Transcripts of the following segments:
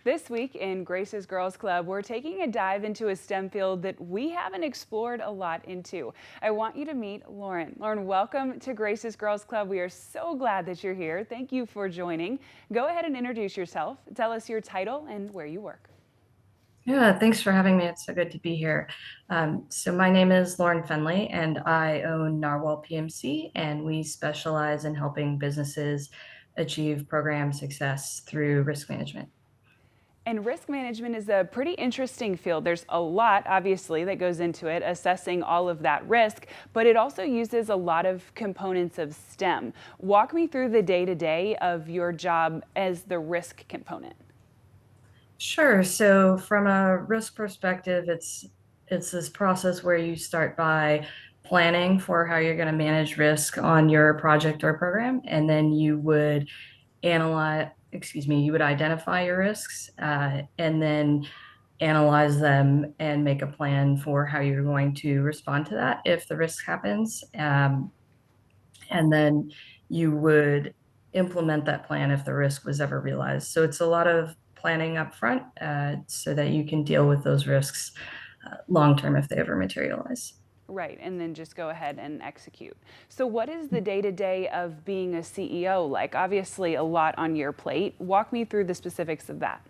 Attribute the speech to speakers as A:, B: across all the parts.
A: This week in Grace's Girls Club, we're taking a dive into a STEM field that we haven't explored a lot into. I want you to meet Lauren. Lauren, welcome to Grace's Girls Club. We are so glad that you're here. Thank you for joining. Go ahead and introduce yourself. Tell us your title and where you work.
B: Yeah, thanks for having me. It's so good to be here. So my name is Lauren Fenley, and I own Narwhal PMC, and we specialize in helping businesses achieve program success through risk management.
A: And risk management is a pretty interesting field. There's a lot, obviously, that goes into it, assessing all of that risk, but it also uses a lot of components of STEM. Walk me through the day-to-day of your job as the risk component.
B: Sure. So from a risk perspective, it's this process where you start by planning for how you're going to manage risk on your project or program, and then you would identify your risks, and then analyze them and make a plan for how you're going to respond to that if the risk happens. And then you would implement that plan if the risk was ever realized. So it's a lot of planning up front, so that you can deal with those risks long term if they ever materialize.
A: Right, and then just go ahead and execute. So, what is the day to day of being a CEO like? Obviously, a lot on your plate. Walk me through the specifics of that.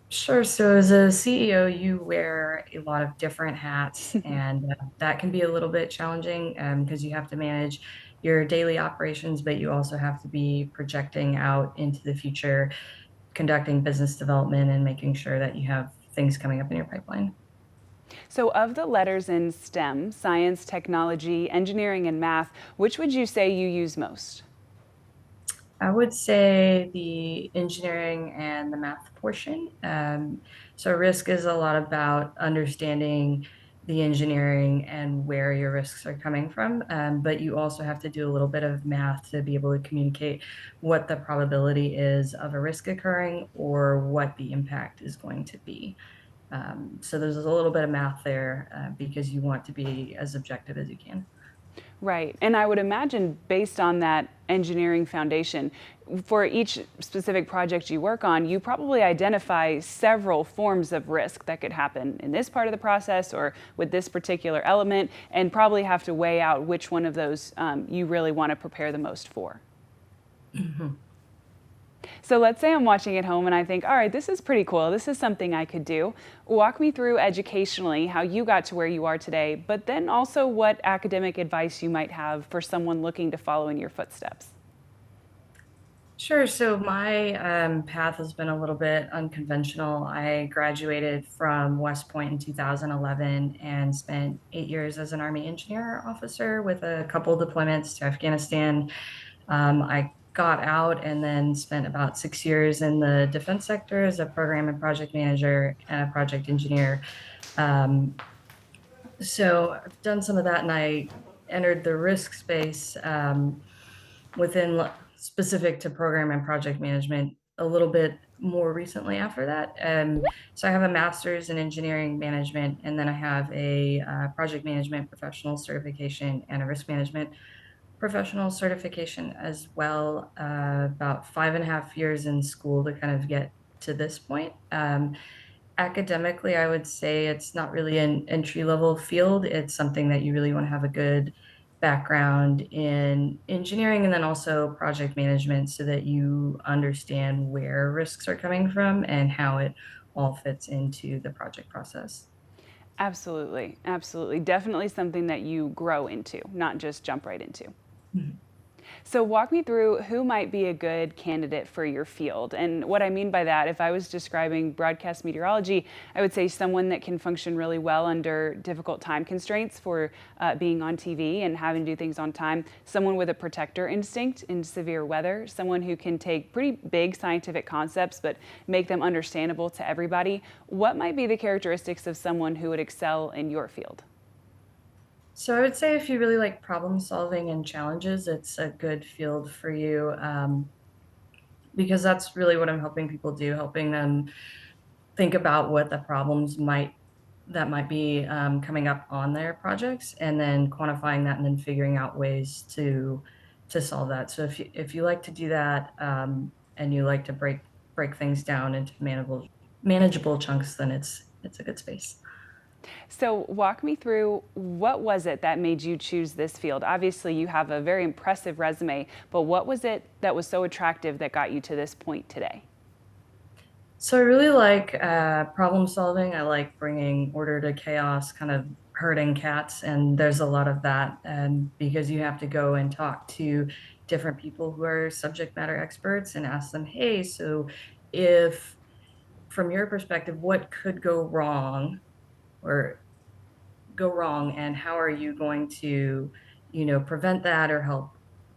B: Sure. So as a CEO, you wear a lot of different hats, and that can be a little bit challenging because you have to manage your daily operations, but you also have to be projecting out into the future, conducting business development, and making sure that you have things coming up in your pipeline.
A: So, of the letters in STEM, science, technology, engineering, and math, which would you say you use most?
B: I would say the engineering and the math portion. So risk is a lot about understanding the engineering and where your risks are coming from. But you also have to do a little bit of math to be able to communicate what the probability is of a risk occurring or what the impact is going to be. So there's a little bit of math there, because you want to be as objective as you can.
A: Right. And I would imagine, based on that engineering foundation, for each specific project you work on, you probably identify several forms of risk that could happen in this part of the process or with this particular element, and probably have to weigh out which one of those you really want to prepare the most for.
B: Mhm.
A: So let's say I'm watching at home and I think, all right, this is pretty cool. This is something I could do. Walk me through educationally how you got to where you are today, but then also what academic advice you might have for someone looking to follow in your footsteps.
B: Sure. So my path has been a little bit unconventional. I graduated from West Point in 2011 and spent 8 years as an Army engineer officer with a couple deployments to Afghanistan. I got out and then spent about 6 years in the defense sector as a program and project manager and a project engineer. Um, so I've done some of that, and I entered the risk space, within specific to program and project management a little bit more recently after that. So I have a master's in engineering management, and then I have a project management professional certification and a risk management professional certification as well. About 5.5 years in school to kind of get to this point. Academically, I would say it's not really an entry level field. It's something that you really want to have a good background in engineering and then also project management so that you understand where risks are coming from and how it all fits into the project process.
A: Absolutely. Absolutely. Definitely something that you grow into, not just jump right into.
B: Mhm.
A: So, walk me through who might be a good candidate for your field. And what I mean by that, if I was describing broadcast meteorology, I would say someone that can function really well under difficult time constraints for being on TV and having to do things on time, someone with a protector instinct in severe weather, someone who can take pretty big scientific concepts but make them understandable to everybody. What might be the characteristics of someone who would excel in your field?
B: So I would say if you really like problem solving and challenges, it's a good field for you, because that's really what I'm helping people do, helping them think about what the problems might be coming up on their projects, and then quantifying that, and then figuring out ways to solve that. So if you like to do that, and you like to break break things down into manageable chunks, then it's a good space.
A: So walk me through, what was it that made you choose this field? Obviously, you have a very impressive resume, but what was it that was so attractive that got you to this point today?
B: So I really like problem solving. I like bringing order to chaos, kind of herding cats, and there's a lot of that. And because you have to go and talk to different people who are subject matter experts and ask them, hey, so if from your perspective, what could go wrong or go wrong, and how are you going to, prevent that or help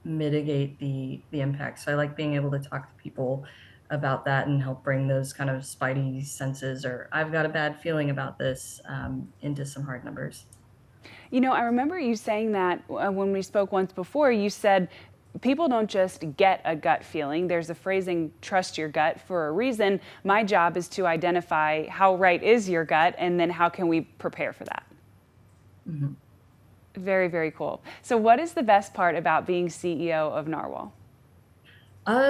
B: mitigate the impact? So I like being able to talk to people about that and help bring those kind of spidey senses, or I've got a bad feeling about this, into some hard numbers.
A: I remember you saying that when we spoke once before. You said people don't just get a gut feeling. There's a phrasing, trust your gut, for a reason. My job is to identify how right is your gut, and then how can we prepare for that.
B: Mhm.
A: Very, very cool. So, what is the best part about being CEO of Narwhal?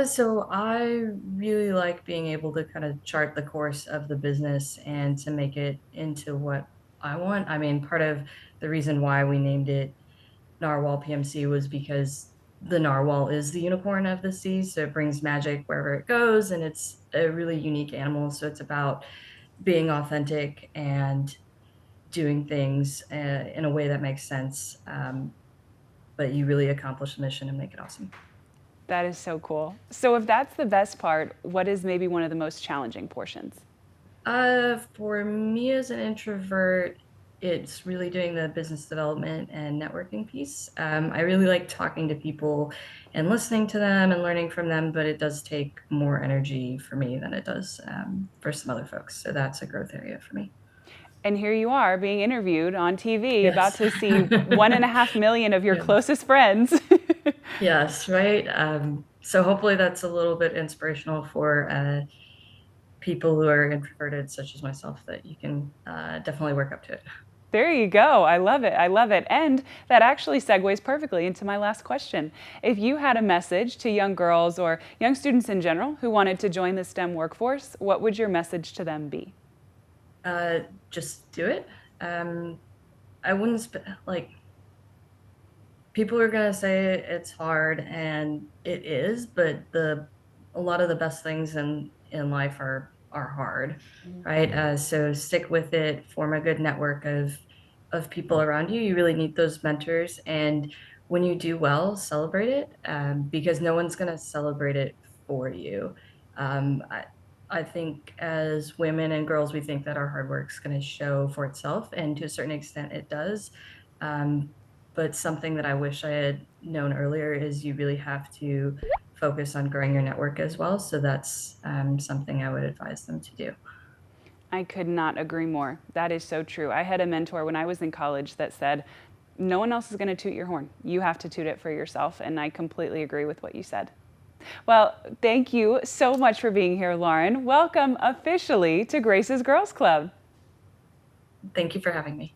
B: So I really like being able to kind of chart the course of the business and to make it into what I want. I mean, part of the reason why we named it Narwhal PMC was because the narwhal is the unicorn of the sea, so it brings magic wherever it goes, and it's a really unique animal. So it's about being authentic and doing things in a way that makes sense, but you really accomplish the mission and make it awesome.
A: That is so cool. So, if that's the best part, what is maybe one of the most challenging portions?
B: For me as an introvert, it's really doing the business development and networking piece. I really like talking to people and listening to them and learning from them, but it does take more energy for me than it does for some other folks. So that's a growth area for me.
A: And here you are being interviewed on TV, about
B: Yes.
A: to see 1.5 million of your
B: Yeah.
A: closest friends.
B: Yes, right. So hopefully that's a little bit inspirational for people who are introverted, such as myself, that you can definitely work up to it.
A: There you go. I love it. I love it. And that actually segues perfectly into my last question. If you had a message to young girls or young students in general who wanted to join the STEM workforce, what would your message to them be?
B: Uh, just do it. Um, I wouldn't like, people are gonna say it's hard, and it is, but the a lot of the best things in life are hard, right? So stick with it, form a good network of people around you. You really need those mentors, and when you do well, celebrate it, because no one's gonna celebrate it for you. Um, I, I think as women and girls, we think that our hard work's going to show for itself, and to a certain extent, it does. Um, but something that I wish I had known earlier is you really have to focus on growing your network as well. So that's something I would advise them to do.
A: I could not agree more. That is so true. I had a mentor when I was in college that said, no one else is going to toot your horn. You have to toot it for yourself. And I completely agree with what you said. Well, thank you so much for being here, Lauren. Welcome officially to Grace's Girls Club.
B: Thank you for having me.